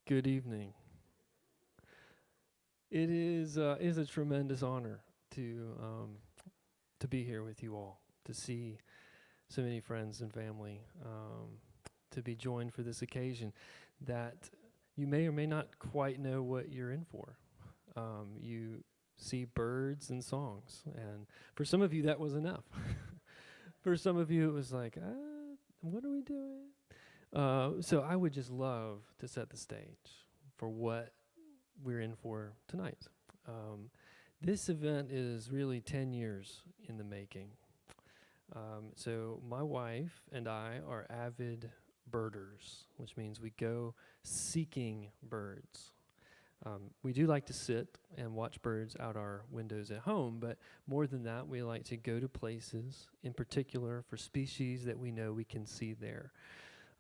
Good evening. It is a tremendous honor to be here with you all, to see so many friends and family, to be joined for this occasion that you may or may not quite know what you're in for. You see birds and songs, and for some of you that was enough. For some of you it was like, what are we doing? So I would just love to set the stage for what we're in for tonight. This event is really 10 years in the making. So my wife and I are avid birders, which means we go seeking birds. We do like to sit and watch birds out our windows at home, but more than that, we like to go to places, in particular for species that we know we can see there.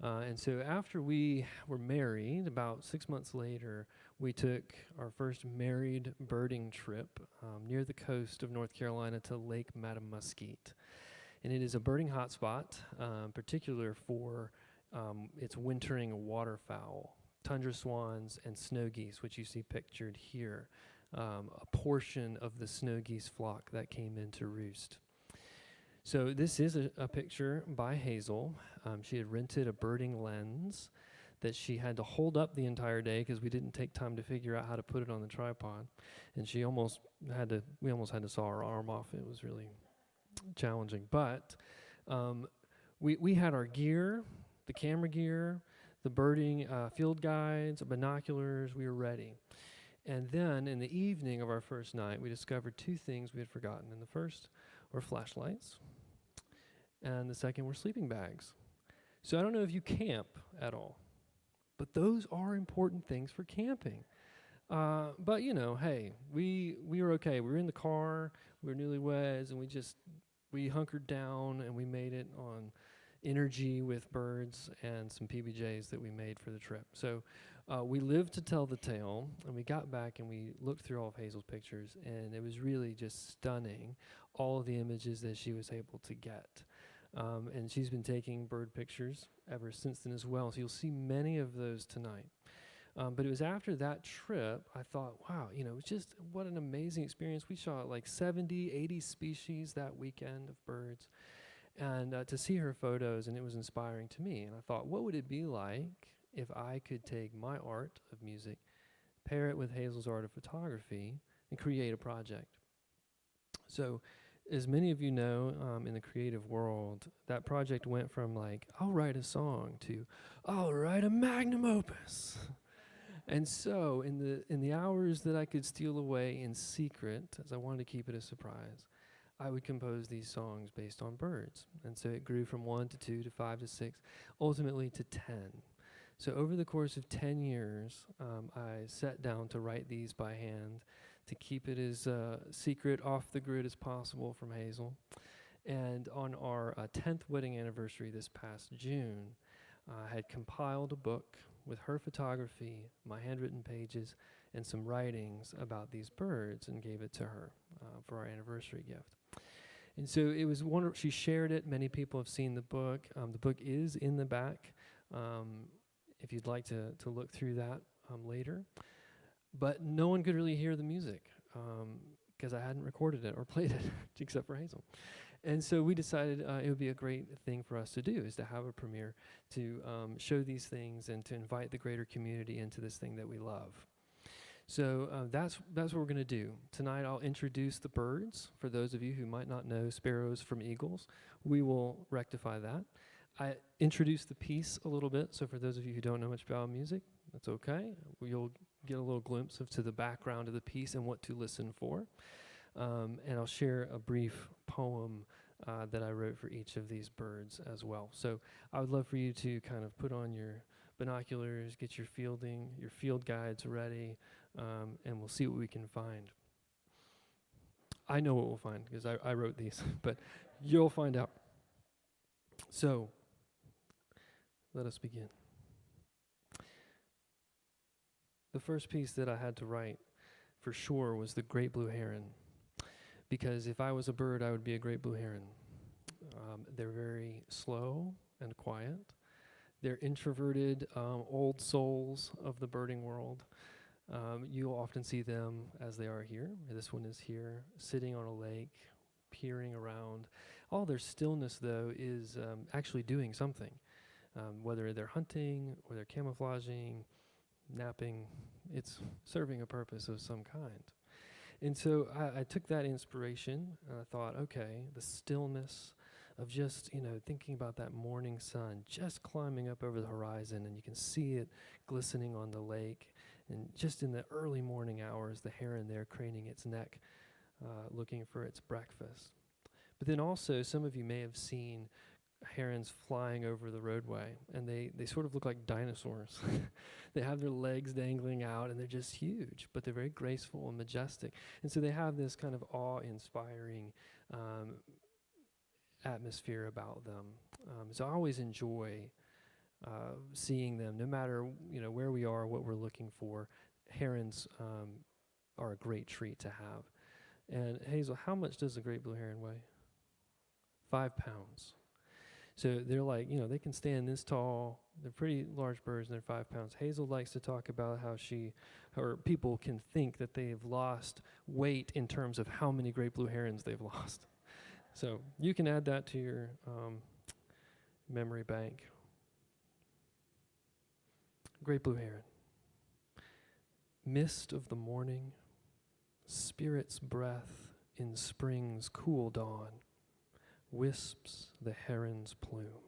And so after we were married, about 6 months later, we took our first married birding trip near the coast of North Carolina to Lake Matamuskeet. And it is a birding hotspot, particular for its wintering waterfowl, tundra swans and snow geese, which you see pictured here, a portion of the snow geese flock that came in to roost. So this is a picture by Hazel. She had rented a birding lens that she had to hold up the entire day because we didn't take time to figure out how to put it on the tripod. And we almost had to saw her arm off. It was really challenging. But we had our gear, the camera gear, the birding field guides, binoculars. We were ready. And then in the evening of our first night, we discovered two things we had forgotten. And the first were flashlights, and the second were sleeping bags. So I don't know if you camp at all, but those are important things for camping. But hey, we were okay. We were in the car, we were newlyweds, and we hunkered down and we made it on energy with birds and some PBJs that we made for the trip. So we lived to tell the tale, and we got back and we looked through all of Hazel's pictures, and it was really just stunning, all of the images that she was able to get. And she's been taking bird pictures ever since then as well, so you'll see many of those tonight. But it was after that trip, I thought, wow, it was just what an amazing experience. We shot like 70, 80 species that weekend of birds. And to see her photos, and it was inspiring to me. And I thought, what would it be like if I could take my art of music, pair it with Hazel's art of photography, and create a project? So, as many of you know, in the creative world, that project went from like, I'll write a song to, I'll write a magnum opus. And so, in the hours that I could steal away in secret, as I wanted to keep it a surprise, I would compose these songs based on birds. And so it grew from 1 to 2 to 5 to 6, ultimately to 10. So over the course of 10 years, I sat down to write these by hand, to keep it as secret, off the grid as possible from Hazel. And on our 10th wedding anniversary this past June, I had compiled a book with her photography, my handwritten pages, and some writings about these birds, and gave it to her for our anniversary gift. And so it was wonderful. She shared it. Many people have seen the book. The book is in the back if you'd like to look through that later. But no one could really hear the music because I hadn't recorded it or played it except for Hazel. And so we decided it would be a great thing for us to do, is to have a premiere, to show these things and to invite the greater community into this thing that we love. So that's what we're going to do. Tonight I'll introduce the birds. For those of you who might not know sparrows from eagles, we will rectify that. I introduced the piece a little bit, so for those of you who don't know much about music, that's okay. You'll get a little glimpse to the background of the piece and what to listen for. And I'll share a brief poem that I wrote for each of these birds as well. So I would love for you to kind of put on your binoculars, get your field guides ready, and we'll see what we can find. I know what we'll find because I wrote these, but you'll find out. So let us begin. The first piece that I had to write for sure was the great blue heron, because if I was a bird, I would be a great blue heron. They're very slow and quiet. They're introverted, old souls of the birding world. You'll often see them as they are here. This one is here, sitting on a lake, peering around. All their stillness, though, is actually doing something. Whether they're hunting or they're camouflaging, napping, it's serving a purpose of some kind. And so I took that inspiration and I thought, okay, the stillness of just, thinking about that morning sun just climbing up over the horizon, and you can see it glistening on the lake. And just in the early morning hours, the heron there craning its neck, looking for its breakfast. But then also, some of you may have seen herons flying over the roadway, and they sort of look like dinosaurs. They have their legs dangling out, and they're just huge, but they're very graceful and majestic. And so they have this kind of awe-inspiring atmosphere about them. So I always enjoy seeing them, no matter where we are, what we're looking for. Herons are a great treat to have. And Hazel, how much does a great blue heron weigh? 5 pounds. So they're like, they can stand this tall. They're pretty large birds, and they're 5 pounds. Hazel likes to talk about how people can think that they've lost weight in terms of how many great blue herons they've lost. So you can add that to your memory bank. Great blue heron. Mist of the morning, spirit's breath in spring's cool dawn, wisps the heron's plume.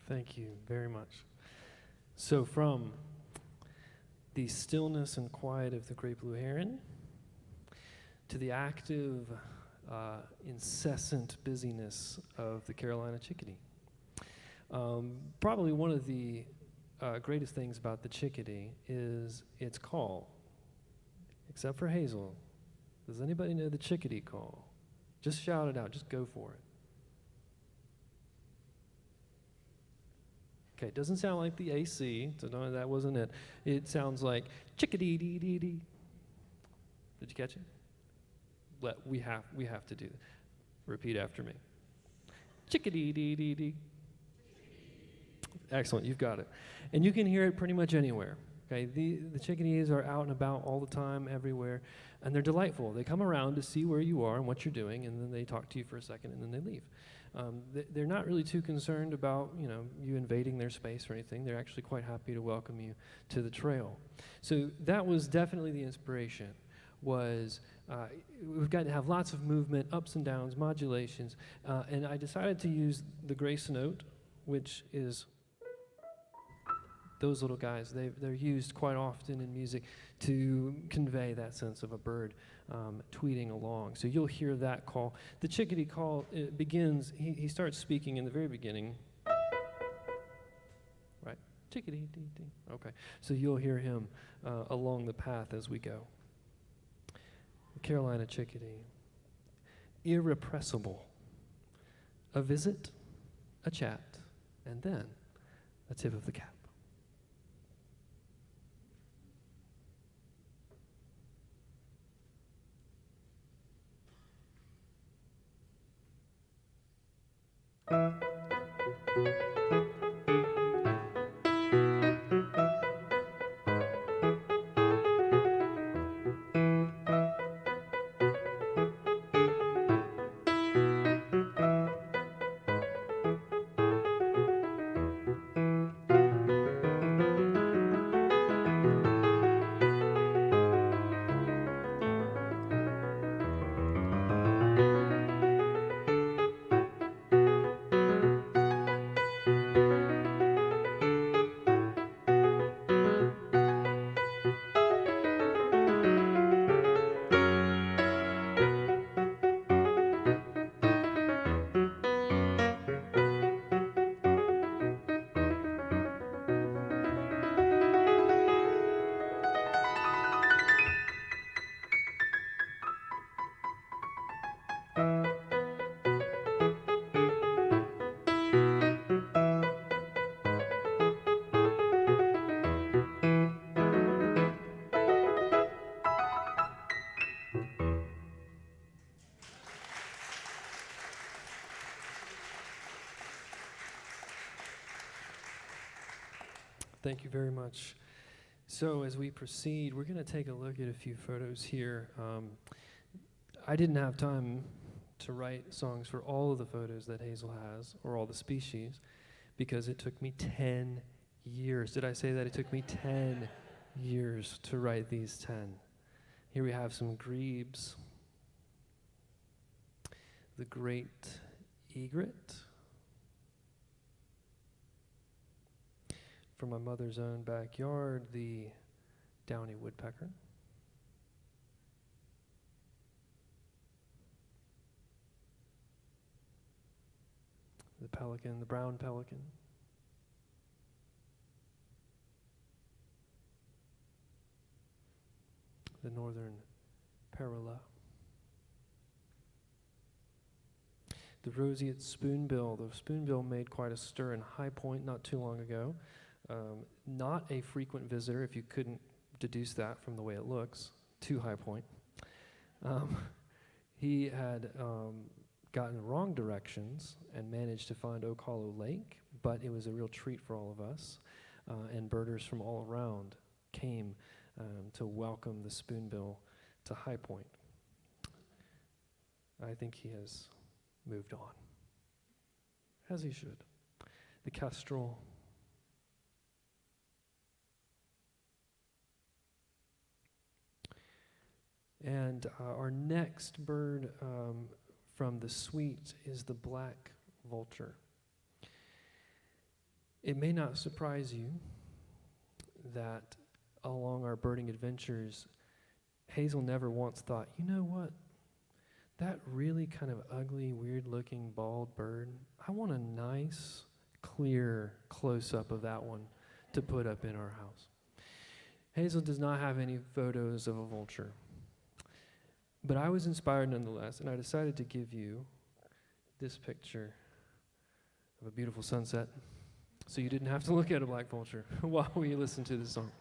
Thank you very much. So from the stillness and quiet of the great blue heron to the active, incessant busyness of the Carolina chickadee. Probably one of the greatest things about the chickadee is its call, except for Hazel. Does anybody know the chickadee call? Just shout it out. Just go for it. Okay, it doesn't sound like the AC, so no, that wasn't it. It sounds like chickadee-dee-dee-dee. Did you catch it? We have to do that. Repeat after me. Chickadee-dee-dee-dee. Excellent, you've got it. And you can hear it pretty much anywhere. Okay, the chickadees are out and about all the time, everywhere, and they're delightful. They come around to see where you are and what you're doing, and then they talk to you for a second, and then they leave. They're not really too concerned about you invading their space or anything. They're actually quite happy to welcome you to the trail. So that was definitely the inspiration. We've got to have lots of movement, ups and downs, modulations, and I decided to use the grace note, which is those little guys. They're used quite often in music to convey that sense of a bird tweeting along. So you'll hear that call. The chickadee call, it begins, he starts speaking in the very beginning. Right? Chickadee, dee, dee. Okay. So you'll hear him along the path as we go. The Carolina chickadee. Irrepressible. A visit, a chat, and then a tip of the cap. Thank you very much. So as we proceed, we're going to take a look at a few photos here. I didn't have time to write songs for all of the photos that Hazel has, or all the species, because it took me 10 years. Did I say that? It took me 10 years to write these 10. Here we have some grebes. The great egret. From my mother's own backyard, the downy woodpecker. The pelican, the brown pelican. The northern parula. The roseate spoonbill. The spoonbill made quite a stir in High Point not too long ago. Not a frequent visitor, if you couldn't deduce that from the way it looks, to High Point. He had gotten wrong directions and managed to find Oak Hollow Lake, but it was a real treat for all of us. And birders from all around came to welcome the spoonbill to High Point. I think he has moved on, as he should. The kestrel. And our next bird from the suite is the Black Vulture. It may not surprise you that along our birding adventures, Hazel never once thought, you know what? That really kind of ugly, weird-looking bald bird, I want a nice, clear close-up of that one to put up in our house. Hazel does not have any photos of a vulture. But I was inspired nonetheless, and I decided to give you this picture of a beautiful sunset, so you didn't have to look at a black vulture while we listen to the song.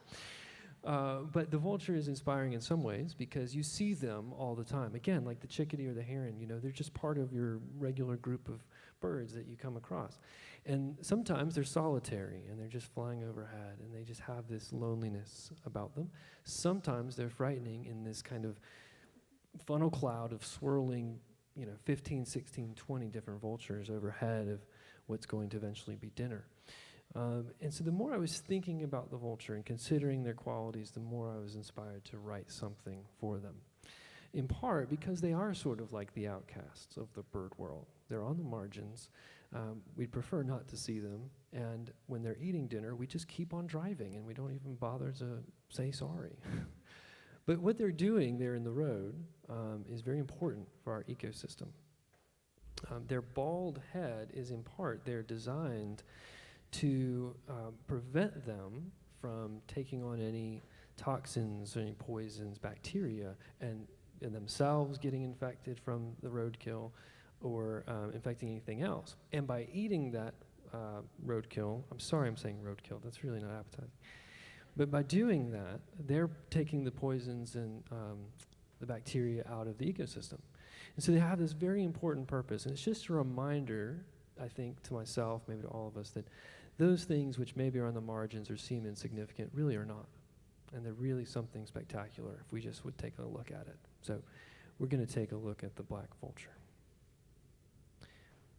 But the vulture is inspiring in some ways because you see them all the time. Again, like the chickadee or the heron, they're just part of your regular group of birds that you come across. And sometimes they're solitary and they're just flying overhead and they just have this loneliness about them. Sometimes they're frightening in this kind of funnel cloud of swirling, 15, 16, 20 different vultures overhead of what's going to eventually be dinner. And so the more I was thinking about the vulture and considering their qualities, the more I was inspired to write something for them. In part because they are sort of like the outcasts of the bird world. They're on the margins. We'd prefer not to see them. And when they're eating dinner, we just keep on driving and we don't even bother to say sorry. But what they're doing there in the road is very important for our ecosystem. Their bald head is in part, they're designed to prevent them from taking on any toxins or any poisons, bacteria, and themselves getting infected from the roadkill or infecting anything else. And by eating that roadkill, I'm sorry I'm saying roadkill, that's really not appetizing. But by doing that, they're taking the poisons and the bacteria out of the ecosystem. And so they have this very important purpose. And it's just a reminder, I think, to myself, maybe to all of us, that those things which maybe are on the margins or seem insignificant really are not. And they're really something spectacular if we just would take a look at it. So we're going to take a look at the black vulture.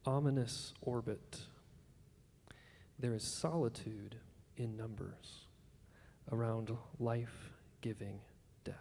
Ominous orbit. There is solitude in numbers around life-giving death.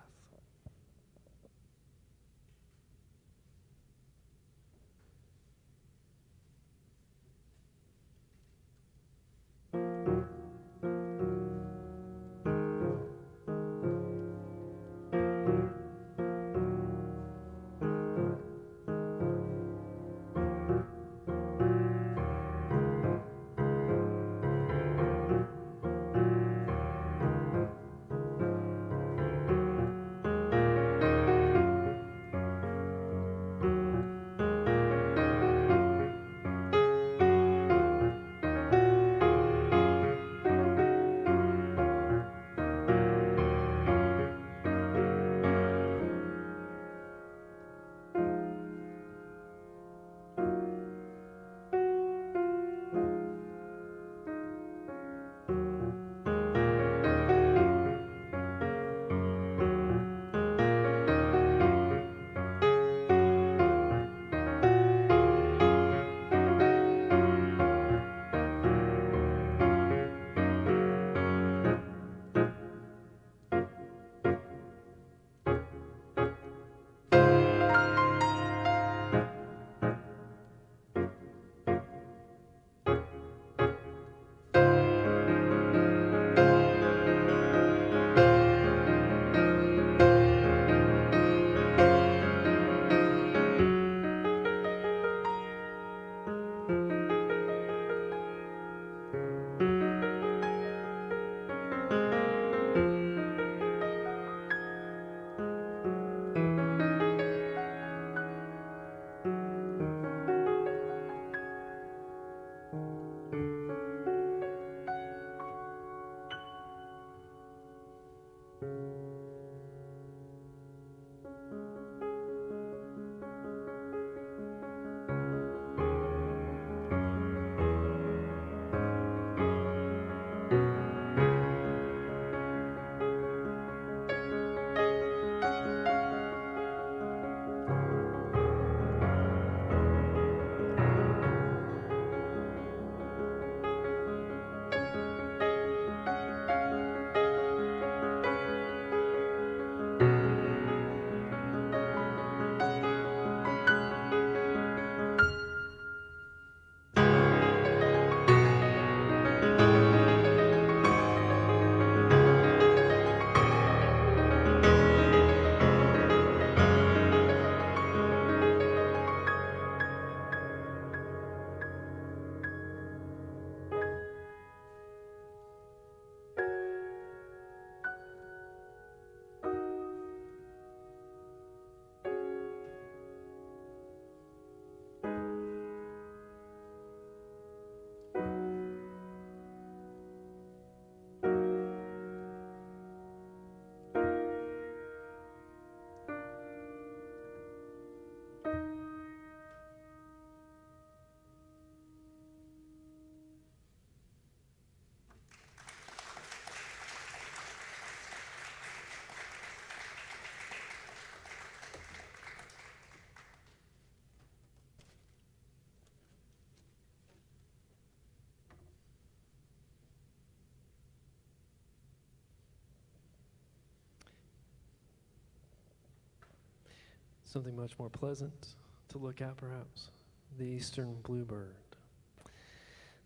something much more pleasant to look at, perhaps. The eastern bluebird.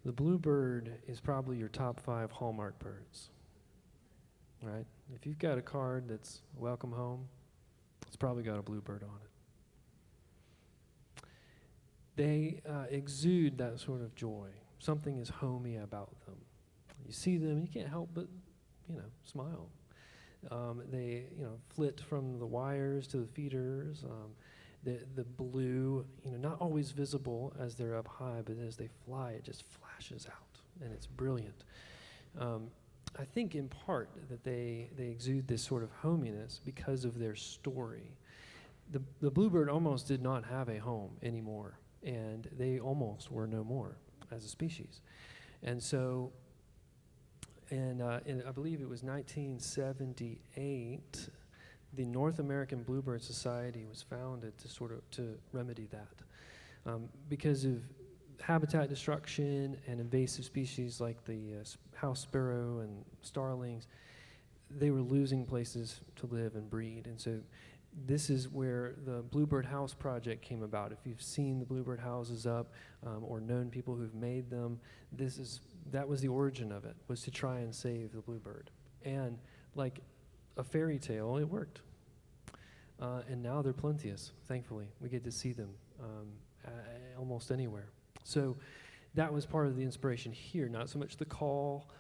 The bluebird is probably your top 5 hallmark birds, right? If you've got a card that's welcome home, it's probably got a bluebird on it. They exude that sort of joy. Something is homey about them. You see them, you can't help but, smile. They, flit from the wires to the feeders. The blue, not always visible as they're up high, but as they fly, it just flashes out, and it's brilliant. I think in part that they exude this sort of hominess because of their story. The bluebird almost did not have a home anymore, and they almost were no more as a species. And so, in I believe it was 1978, the North American Bluebird Society was founded to remedy that. Because of habitat destruction and invasive species like the house sparrow and starlings, they were losing places to live and breed. And so this is where the Bluebird House Project came about. If you've seen the Bluebird houses up or known people who've made them, that was the origin of it, was to try and save the bluebird. And like a fairy tale, it worked. And now they're plenteous, thankfully. We get to see them almost anywhere. So that was part of the inspiration here, not so much the call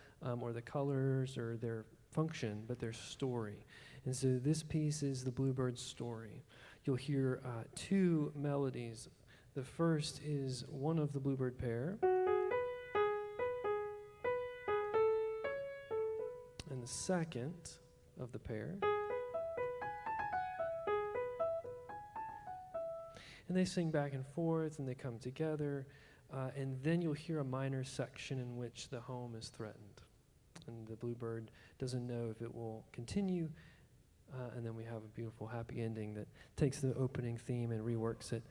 or the colors or their function, but their story. And so this piece is the bluebird's story. You'll hear 2 melodies. The first is one of the bluebird pair, and the second of the pair. And they sing back and forth, and they come together, and then you'll hear a minor section in which the home is threatened. And the bluebird doesn't know if it will continue, and then we have a beautiful happy ending that takes the opening theme and reworks it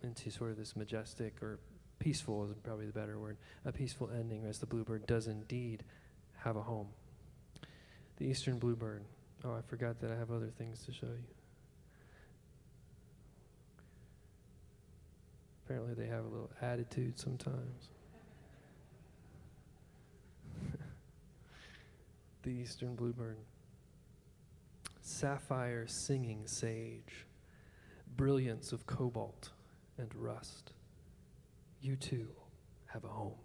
into sort of this majestic, or peaceful is probably the better word, a peaceful ending as the bluebird does indeed have a home. The eastern bluebird. Oh, I forgot that I have other things to show you. Apparently they have a little attitude sometimes. The eastern bluebird. Sapphire singing sage, brilliance of cobalt and rust. You too have a home.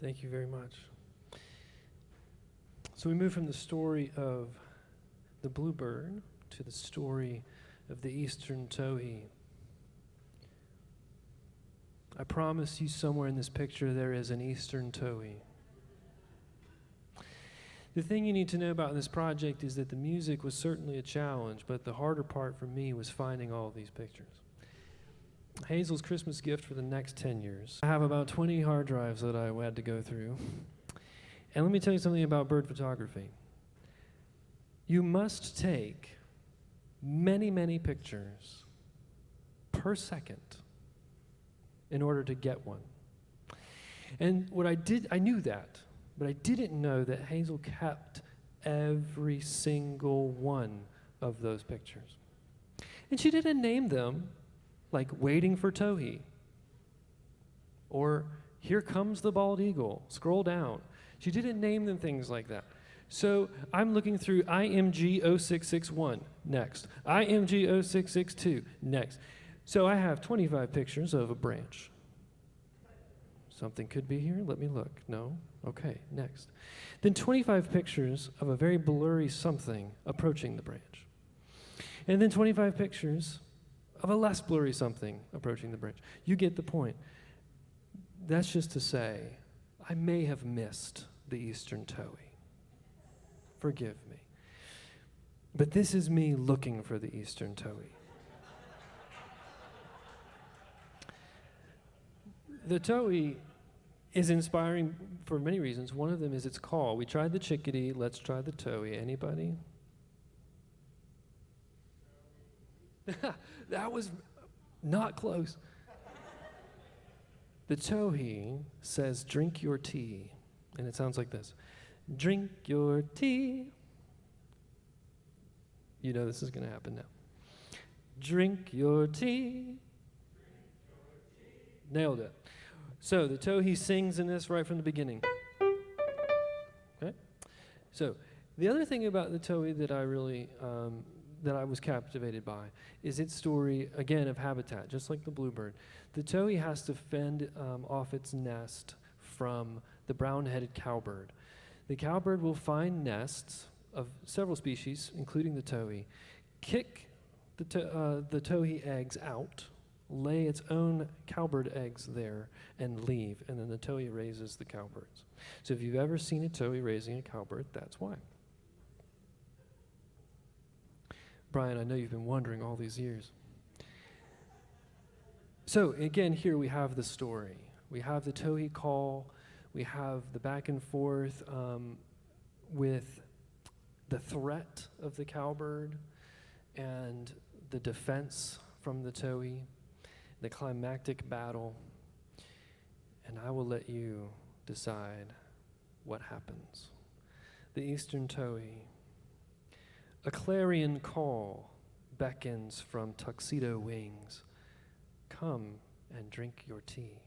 Thank you very much. So we move from the story of the bluebird to the story of the eastern towhee. I promise you somewhere in this picture there is an eastern towhee. The thing you need to know about this project is that the music was certainly a challenge, but the harder part for me was finding all of these pictures. Hazel's Christmas gift for the next 10 years. I have about 20 hard drives that I had to go through. And let me tell you something about bird photography. You must take many, many pictures per second in order to get one. And what I knew that, but I didn't know that Hazel kept every single one of those pictures. And she didn't name them like Waiting for Towhee or Here Comes the Bald Eagle, scroll down. She didn't name them things like that. So I'm looking through IMG 0661, next. IMG 0662, next. So I have 25 pictures of a branch. Something could be here, let me look. No? Okay, next. Then 25 pictures of a very blurry something approaching the branch. And then 25 pictures of a less blurry something approaching the branch. You get the point. That's just to say, I may have missed the eastern towhee. Forgive me. But this is me looking for the eastern towhee. The towhee is inspiring for many reasons. One of them is its call. We tried the chickadee, let's try the towhee. Anybody? That was not close. The towhee says, drink your tea. And it sounds like this. Drink your tea. You know this is going to happen now. Drink your tea. Nailed it. So the towhee sings in this right from the beginning. Okay? So the other thing about the towhee that I really, that I was captivated by is its story, again, of habitat, just like the bluebird. The towhee has to fend off its nest from the brown-headed cowbird. The cowbird will find nests of several species, including the towhee, kick the towhee eggs out, lay its own cowbird eggs there, and leave, and then the towhee raises the cowbirds. So if you've ever seen a towhee raising a cowbird, that's why. Brian, I know you've been wondering all these years. So again, here we have the story. We have the towhee call. We have the back and forth with the threat of the cowbird and the defense from the towhee, the climactic battle, and I will let you decide what happens. The eastern towhee. A clarion call beckons from tuxedo wings. Come and drink your tea.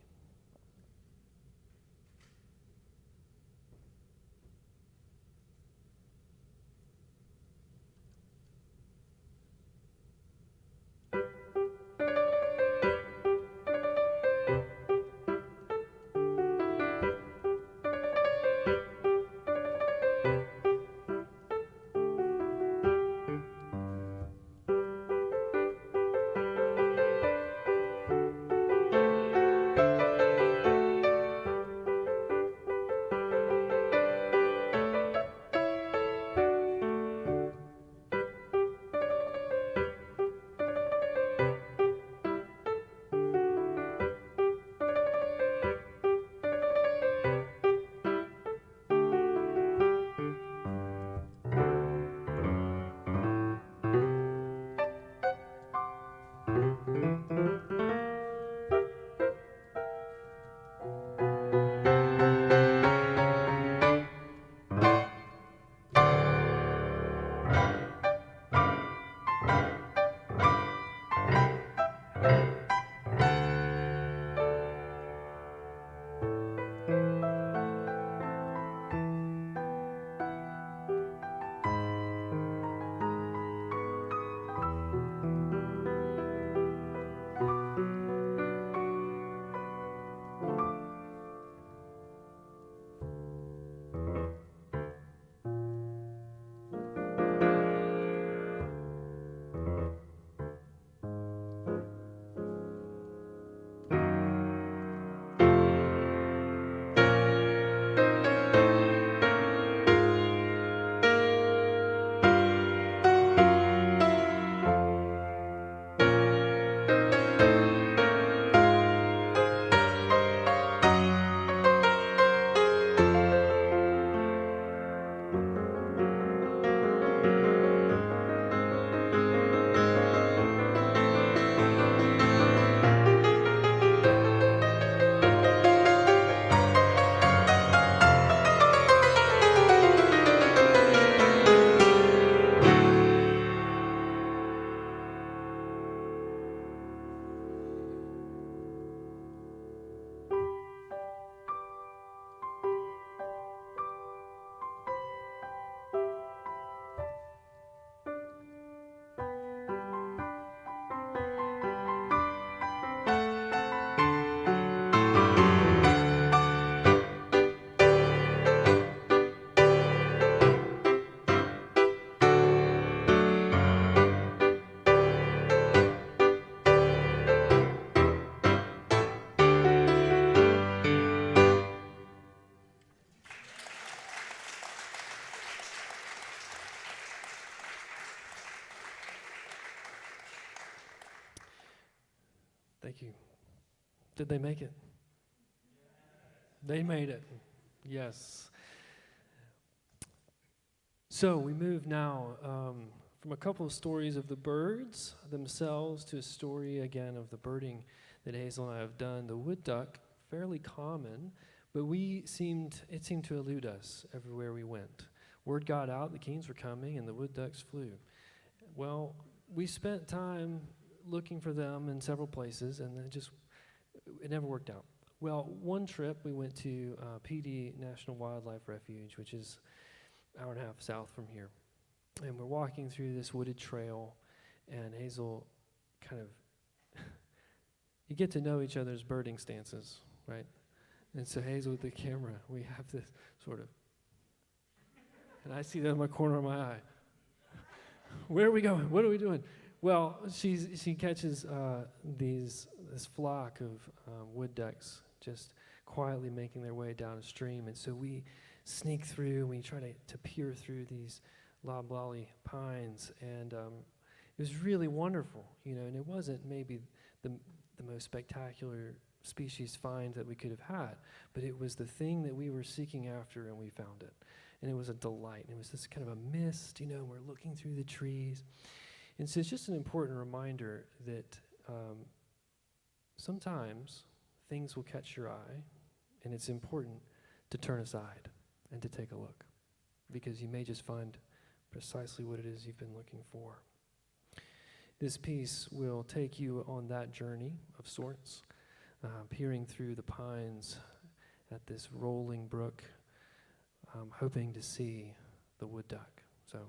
Thank you. Did they make it? They made it. Yes. So we move now from a couple of stories of the birds themselves to a story again of the birding that Hazel and I have done. The wood duck, fairly common, but it seemed to elude us everywhere we went. Word got out, the Keens were coming, and the wood ducks flew. Well, we spent time looking for them in several places, and it never worked out. Well, one trip we went to PD National Wildlife Refuge, which is an hour and a half south from here. And we're walking through this wooded trail, and Hazel you get to know each other's birding stances, right? And so Hazel with the camera, we have this sort of, and I see that in my corner of my eye. Where are we going? What are we doing? Well, she catches this flock of wood ducks just quietly making their way down a stream. And so we sneak through, and we try to peer through these loblolly pines. And it was really wonderful, and it wasn't maybe the most spectacular species find that we could have had, but it was the thing that we were seeking after, and we found it. And it was a delight. And it was this kind of a mist, and we're looking through the trees. And so it's just an important reminder that sometimes things will catch your eye, and it's important to turn aside and to take a look, because you may just find precisely what it is you've been looking for. This piece will take you on that journey of sorts, peering through the pines at this rolling brook, hoping to see the wood duck. So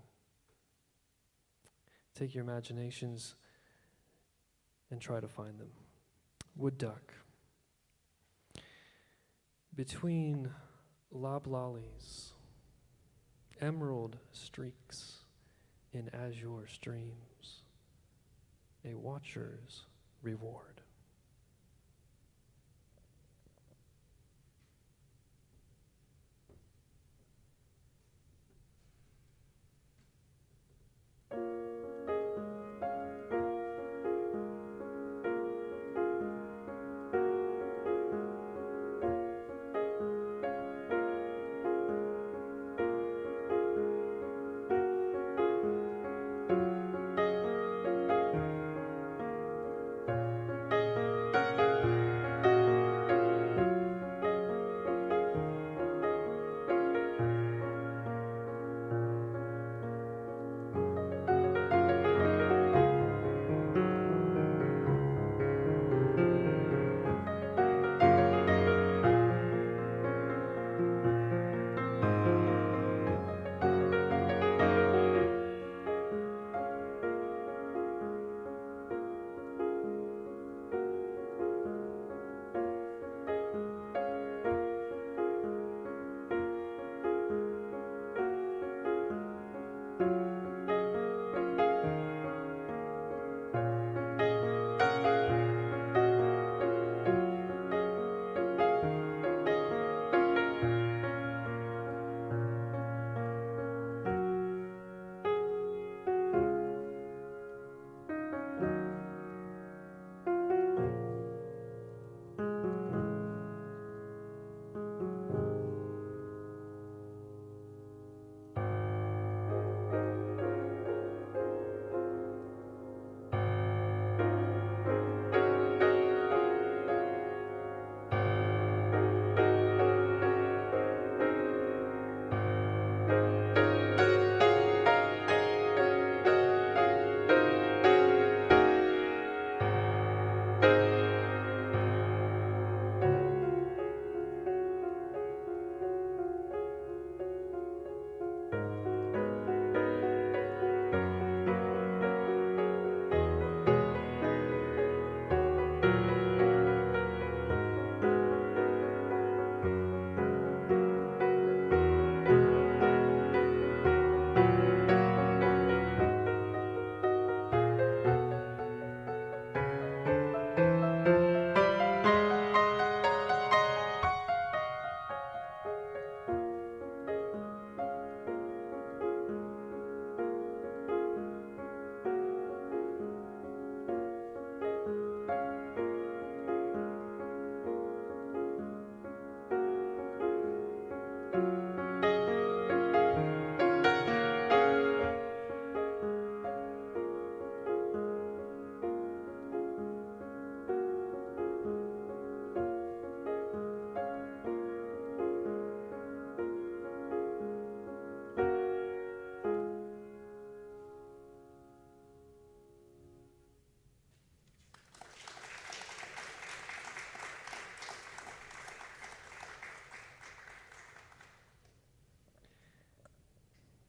take your imaginations and try to find them. Wood duck. Between loblollies, emerald streaks in azure streams, a watcher's reward.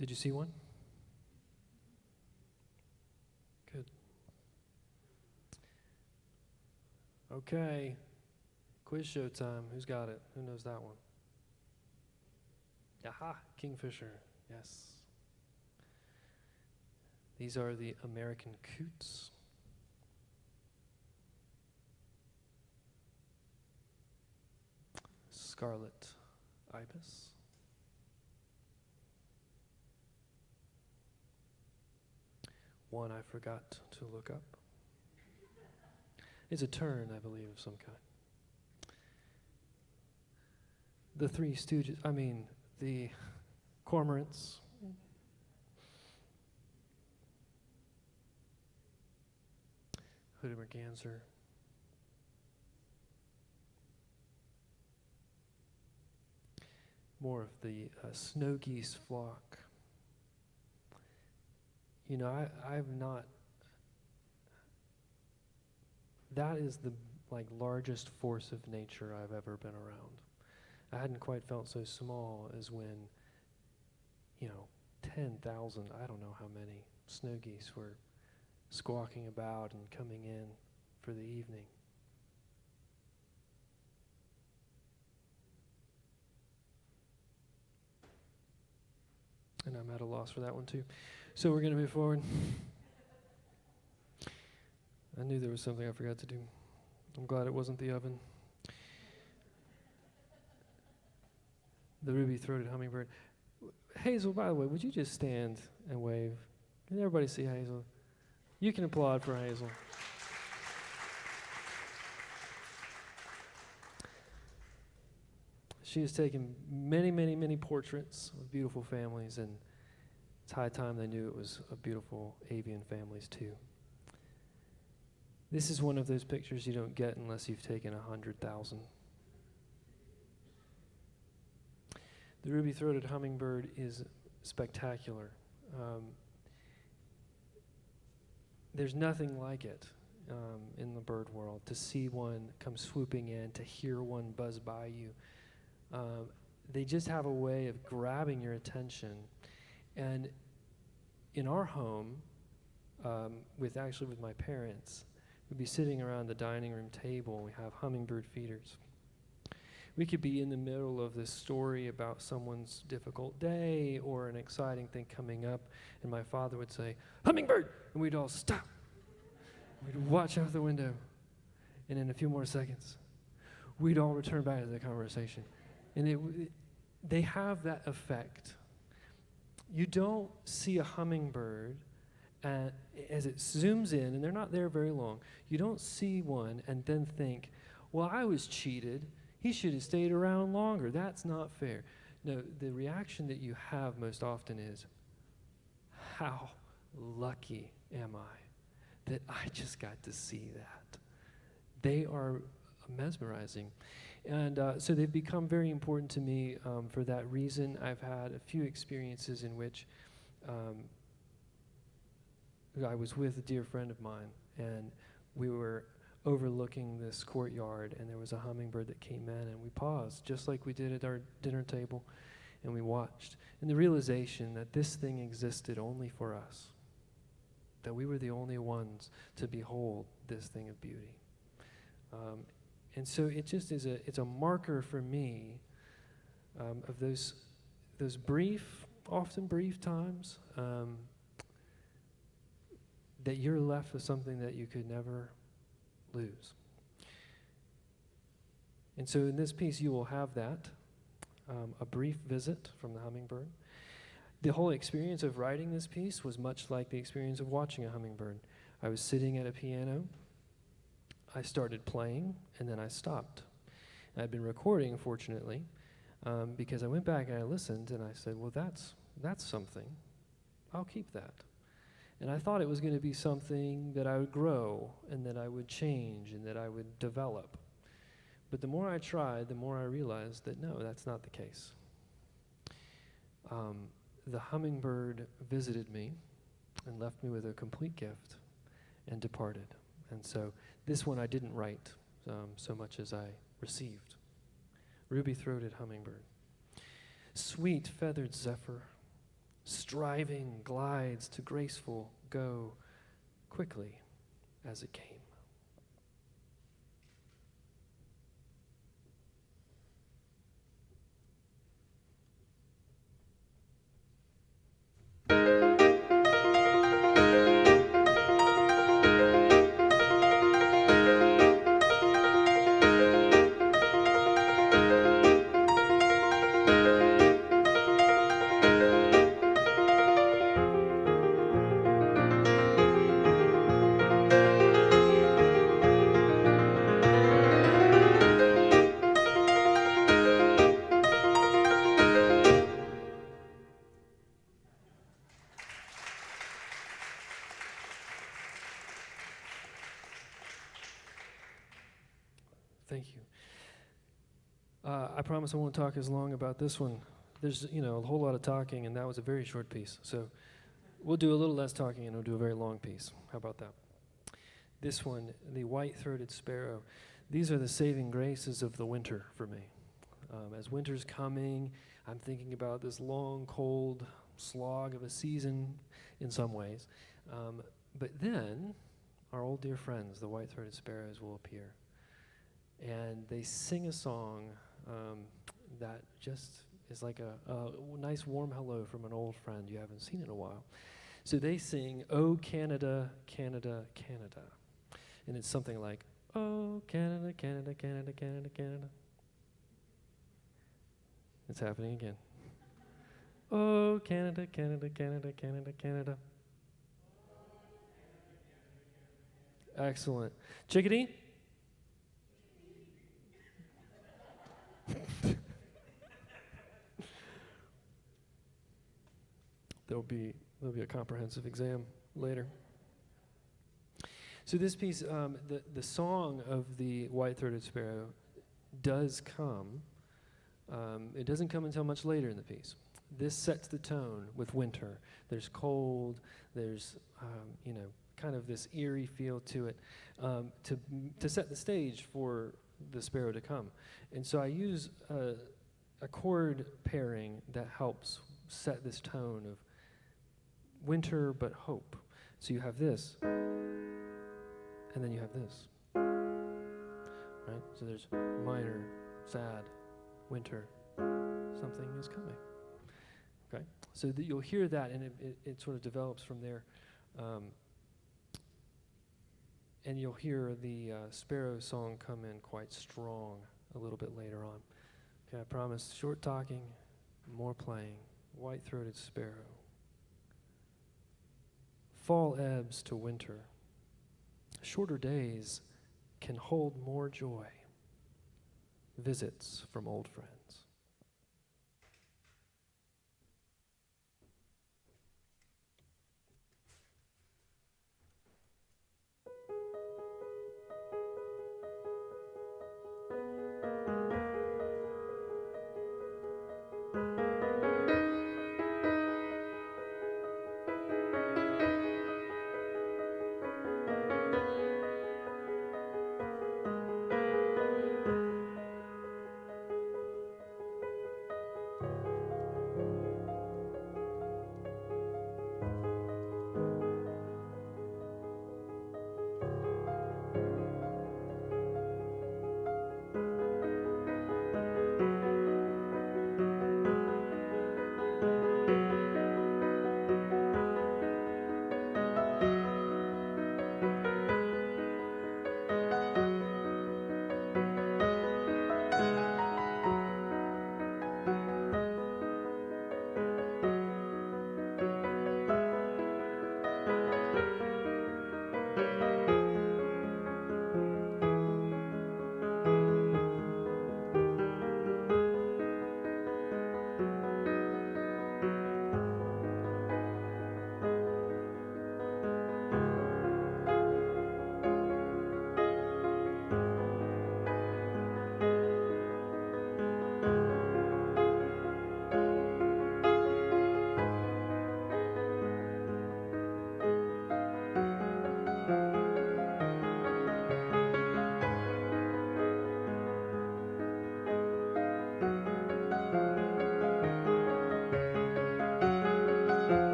Did you see one? Good. Okay. Quiz show time. Who's got it? Who knows that one? Aha, kingfisher. Yes. These are the American coots. Scarlet ibis. One I forgot to look up. It's a tern, I believe, of some kind. The Three Stooges, the cormorants. Hooded merganser. More of the snow geese flock. You know, I've not. That is the largest force of nature I've ever been around. I hadn't quite felt so small as when, 10,000, I don't know how many, snow geese were squawking about and coming in for the evening. And I'm at a loss for that one too. So we're going to move forward. I knew there was something I forgot to do. I'm glad it wasn't the oven. The ruby-throated hummingbird. Hazel, by the way, would you just stand and wave? Can everybody see Hazel? You can applaud for Hazel. She has taken many, many, many portraits of beautiful families, and it's high time they knew it was a beautiful avian families too. This is one of those pictures you don't get unless you've taken 100,000. The ruby-throated hummingbird is spectacular. There's nothing like it in the bird world. To see one come swooping in, to hear one buzz by you. They just have a way of grabbing your attention. And in our home, with my parents, we'd be sitting around the dining room table, and we have hummingbird feeders. We could be in the middle of this story about someone's difficult day or an exciting thing coming up, and my father would say, "Hummingbird!" And we'd all stop. We'd watch out the window. And in a few more seconds, we'd all return back to the conversation. And they have that effect. You don't see a hummingbird as it zooms in, and they're not there very long. You don't see one and then think, well, I was cheated. He should have stayed around longer. That's not fair. No, the reaction that you have most often is, how lucky am I that I just got to see that? They are mesmerizing. And so they've become very important to me for that reason. I've had a few experiences in which I was with a dear friend of mine, and we were overlooking this courtyard, and there was a hummingbird that came in, and we paused, just like we did at our dinner table, and we watched. And the realization that this thing existed only for us, that we were the only ones to behold this thing of beauty. And so it just is it's a marker for me of those brief, often brief times that you're left with something that you could never lose. And so in this piece you will have that, a brief visit from the hummingbird. The whole experience of writing this piece was much like the experience of watching a hummingbird. I was sitting at a piano, I started playing, and then I stopped. I'd been recording, fortunately, because I went back and I listened, and I said, well, that's something. I'll keep that. And I thought it was going to be something that I would grow, and that I would change, and that I would develop. But the more I tried, the more I realized that no, that's not the case. The hummingbird visited me and left me with a complete gift and departed. And so this one I didn't write so much as I received. Ruby-throated hummingbird. Sweet feathered zephyr, striving glides to graceful go quickly as it came. Thank you. I promise I won't talk as long about this one. There's, a whole lot of talking, and that was a very short piece. So we'll do a little less talking, and we'll do a very long piece. How about that? This one, the White-Throated Sparrow. These are the saving graces of the winter for me. As winter's coming, I'm thinking about this long, cold slog of a season in some ways. But then, our old dear friends, the White-Throated Sparrows, will appear. And they sing a song that just is like a nice warm hello from an old friend you haven't seen in a while. So they sing, "Oh, Canada, Canada, Canada." And it's something like, "Oh, Canada, Canada, Canada, Canada, Canada." It's happening again. "Oh, Canada, Canada, Canada, Canada, Canada." Excellent. Chickadee? There'll be a comprehensive exam later. So this piece, the song of the White-Throated Sparrow does come. It doesn't come until much later in the piece. This sets the tone with winter. There's cold. There's kind of this eerie feel to it, to set the stage for the sparrow to come. And so I use a chord pairing that helps set this tone of winter but hope. So you have this, and then you have this, right? So there's minor, sad, winter, something is coming, okay? So you'll hear that, and it sort of develops from there. And you'll hear the sparrow song come in quite strong a little bit later on. Okay, I promise, short talking, more playing. White-Throated Sparrow. Fall ebbs to winter. Shorter days can hold more joy. Visits from old friends.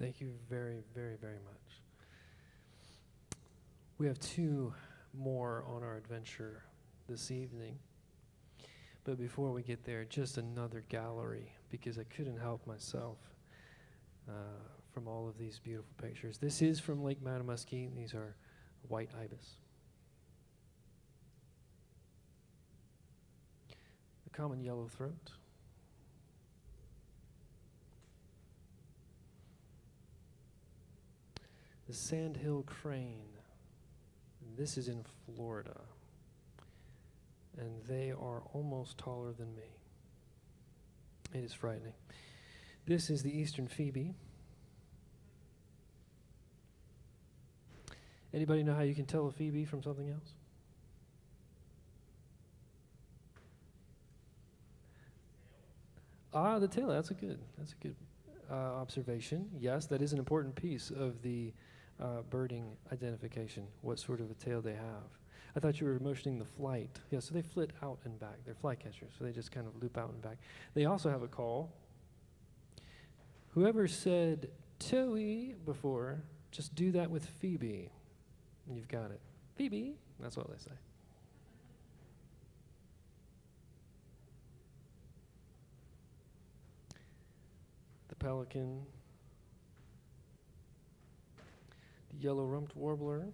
Thank you very, very, very much. We have 2 more on our adventure this evening. But before we get there, just another gallery, because I couldn't help myself from all of these beautiful pictures. This is from Lake Matamuskie, and these are white ibis. The common yellowthroat. The sandhill crane. This is in Florida. And they are almost taller than me. It is frightening. This is the eastern phoebe. Anybody know how you can tell a phoebe from something else? The tail. That's a good observation. Yes, that is an important piece of the birding identification, what sort of a tail they have. I thought you were motioning the flight. Yeah, so they flit out and back. They're flycatchers, so they just kind of loop out and back. They also have a call. Whoever said Toey before, just do that with Phoebe. And you've got it. Phoebe, that's what they say. The pelican. The yellow-rumped warbler.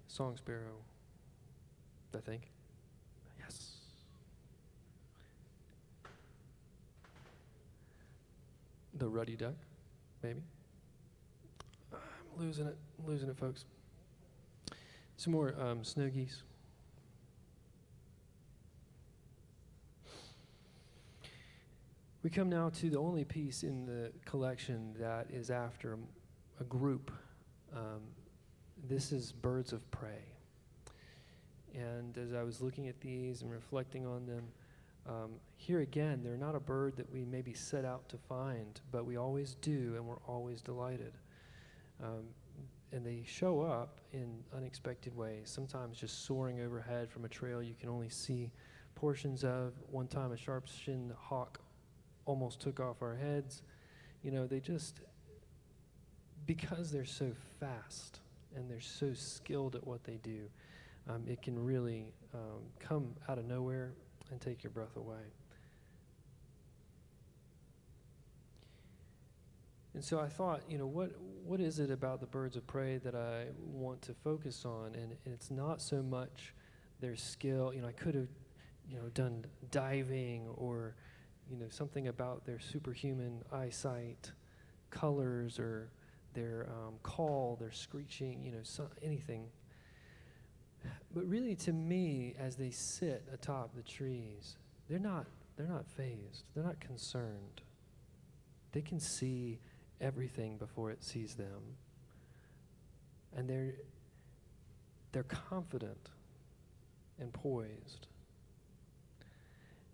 Song sparrow, I think. Yes. The ruddy duck, maybe. I'm losing it, folks. Some more snow geese. We come now to the only piece in the collection that is after a group. This is birds of prey. And as I was looking at these and reflecting on them, here again, they're not a bird that we maybe set out to find, but we always do, and we're always delighted. And they show up in unexpected ways, sometimes just soaring overhead from a trail you can only see portions of. One time a sharp-shinned hawk almost took off our heads. You know, they just, because they're so fast, and they're so skilled at what they do, it can really come out of nowhere and take your breath away. And so I thought, you know, what is it about the birds of prey that I want to focus on? And it's not so much their skill. You know, I could have, you know, done diving or, you know, something about their superhuman eyesight, colors, or their call, their screeching, you know, anything. But really, to me, as they sit atop the trees, they're not fazed. They're not concerned. They can see everything before it sees them, and they're confident and poised.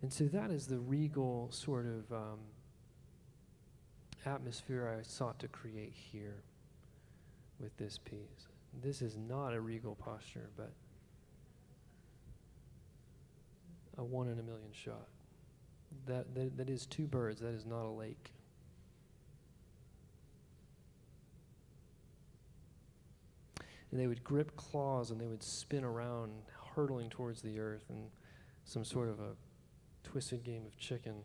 And so that is the regal sort of atmosphere I sought to create here with this piece. This is not a regal posture, but a 1 in a million shot. That is 2 birds. That is not a lake. And they would grip claws and they would spin around, hurtling towards the earth in some sort of a twisted game of chicken.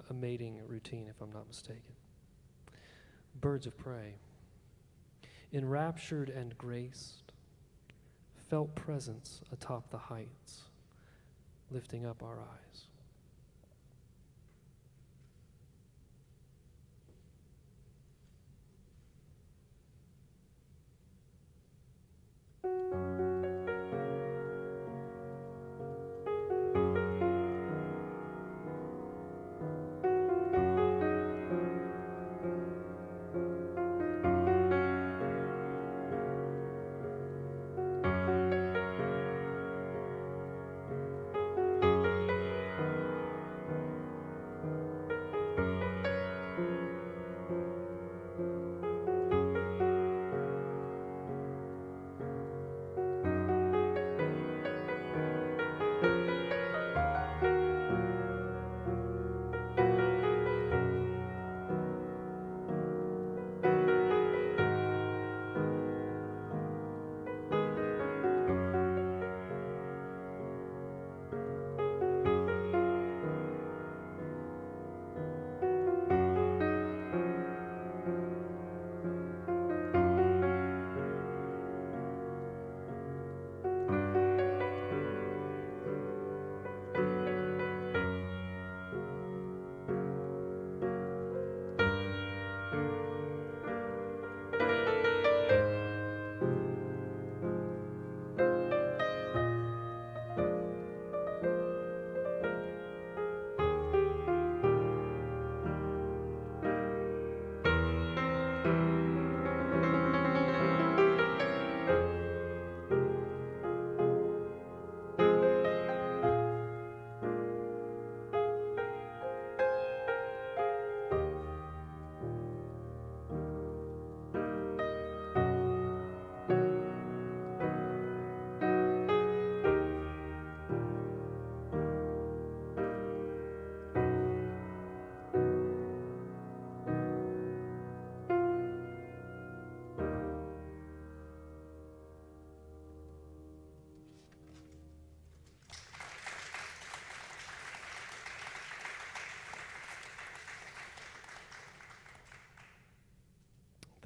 A mating routine, if I'm not mistaken. Birds of prey. Enraptured and graced, felt presence atop the heights, lifting up our eyes.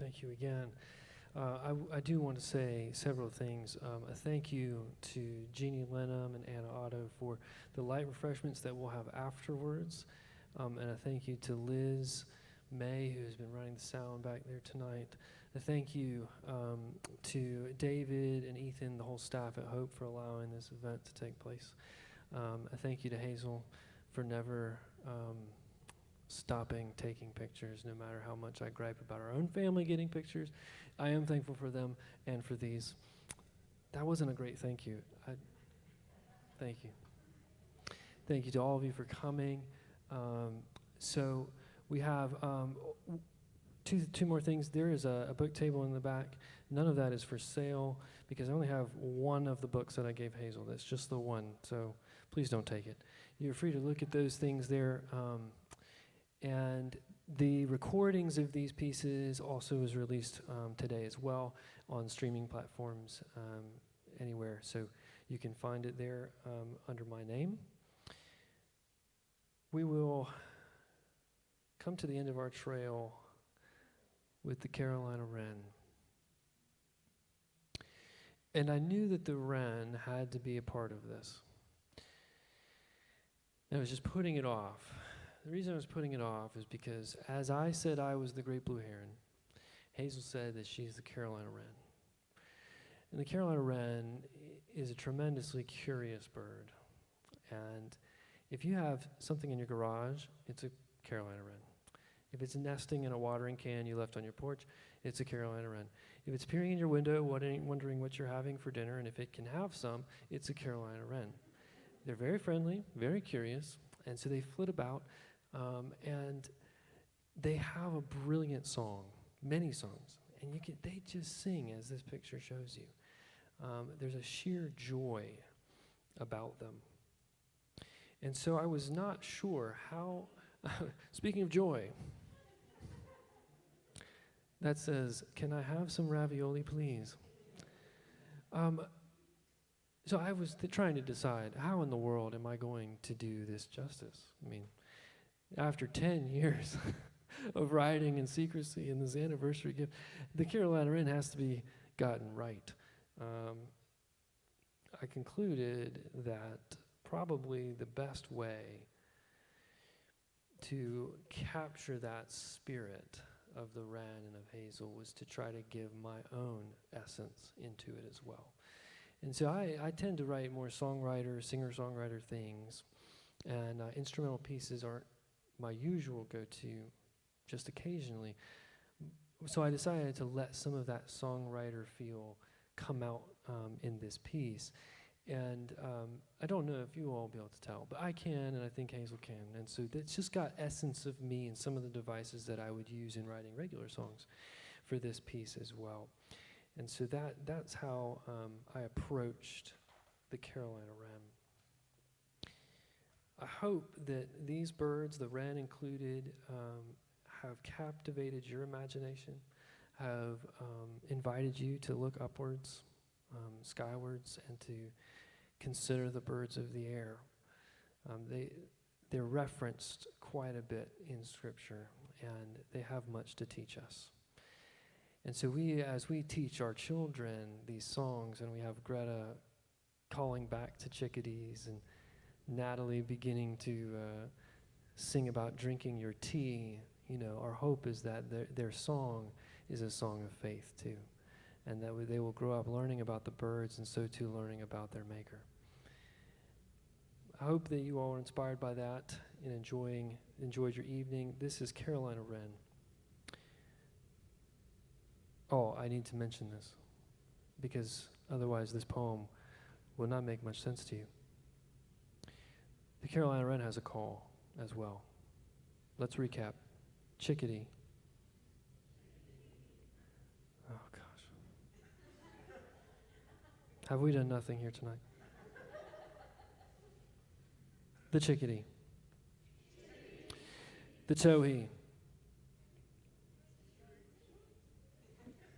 Thank you again. I do want to say several things. A thank you to Jeannie Lenham and Anna Otto for the light refreshments that we'll have afterwards. And a thank you to Liz May, who has been running the sound back there tonight. A thank you to David and Ethan, the whole staff at Hope, for allowing this event to take place. A thank you to Hazel for never stopping taking pictures, no matter how much I gripe about our own family getting pictures. I am thankful for them and for these. That wasn't a great thank you. Thank you. Thank you to all of you for coming. So we have two more things. There is a book table in the back. None of that is for sale because I only have one of the books that I gave Hazel. That's just the one, so please don't take it. You're free to look at those things there. And the recordings of these pieces also is released today as well on streaming platforms anywhere. So you can find it there under my name. We will come to the end of our trail with the Carolina Wren. And I knew that the Wren had to be a part of this. And I was just putting it off. The reason I was putting it off is because as I said I was the great blue heron, Hazel said that she's the Carolina Wren. And the Carolina Wren is a tremendously curious bird. And if you have something in your garage, it's a Carolina Wren. If it's nesting in a watering can you left on your porch, it's a Carolina Wren. If it's peering in your window, wondering what you're having for dinner, and if it can have some, it's a Carolina Wren. They're very friendly, very curious, and so they flit about, and they have a brilliant song, many songs, and they just sing as this picture shows you. There's a sheer joy about them. And so I was not sure how, speaking of joy, that says, "Can I have some ravioli, please?" So I was trying to decide, how in the world am I going to do this justice? I mean, after 10 years of writing in secrecy in this anniversary gift, the Carolina Wren has to be gotten right. I concluded that probably the best way to capture that spirit of the Wren and of Hazel was to try to give my own essence into it as well. And so I tend to write more songwriter, singer-songwriter things, and instrumental pieces aren't my usual go-to, just occasionally. So I decided to let some of that songwriter feel come out in this piece. And I don't know if you all will be able to tell, but I can, and I think Hazel can. And so it's just got essence of me and some of the devices that I would use in writing regular songs for this piece as well. And so that's how I approached the Carolina Wren. I hope that these birds, the wren included, have captivated your imagination, have invited you to look upwards, skywards, and to consider the birds of the air. They're referenced quite a bit in Scripture, and they have much to teach us. And so as we teach our children these songs, and we have Greta calling back to chickadees, and Natalie beginning to sing about drinking your tea, our hope is that their song is a song of faith too, and that they will grow up learning about the birds, and so too learning about their maker. I hope that you all are inspired by that and enjoyed your evening. This is Carolina Wren. Oh, I need to mention this, because otherwise this poem will not make much sense to you. The Carolina Wren has a call as well. Let's recap. Chickadee. Oh, gosh. Have we done nothing here tonight? The chickadee. The towhee.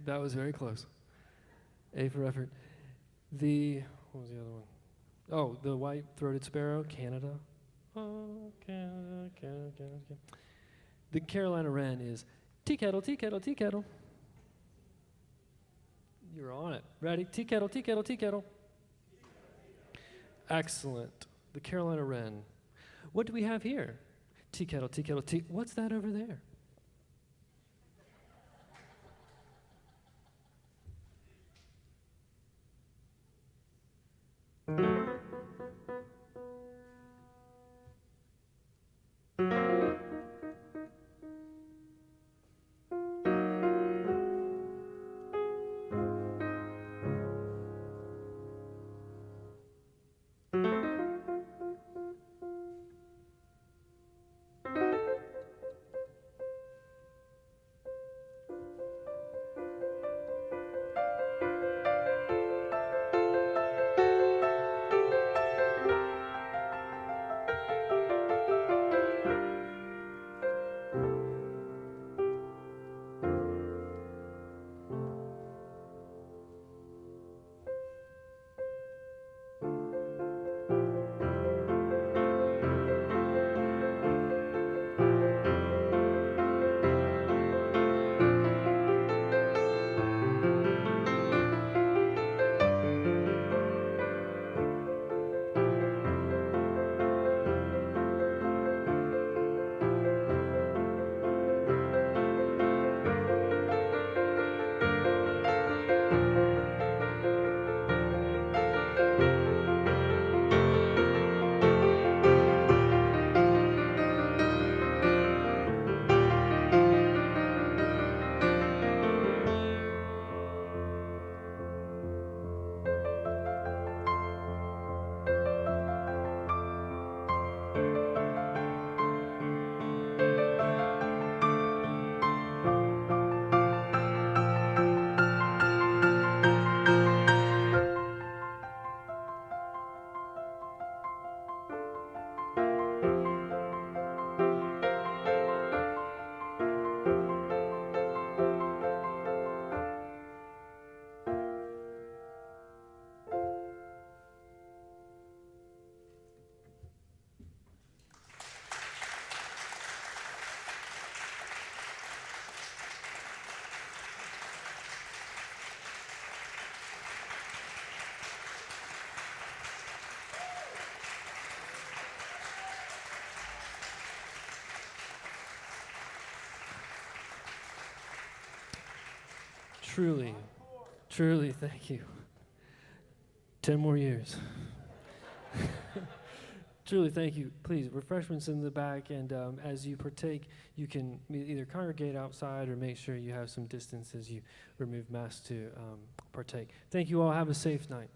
That was very close. A for effort. What was the other one? Oh, the White-Throated Sparrow, Canada. Oh, Canada. The Carolina Wren is tea kettle, tea kettle, tea kettle. We're on it. Ready? Tea kettle, tea kettle, tea kettle. Excellent. The Carolina Wren. What do we have here? Tea kettle, tea kettle, tea. What's that over there? Truly, truly, thank you. 10 more years. Truly, thank you. Please, refreshments in the back, and as you partake, you can either congregate outside or make sure you have some distance as you remove masks to partake. Thank you all. Have a safe night.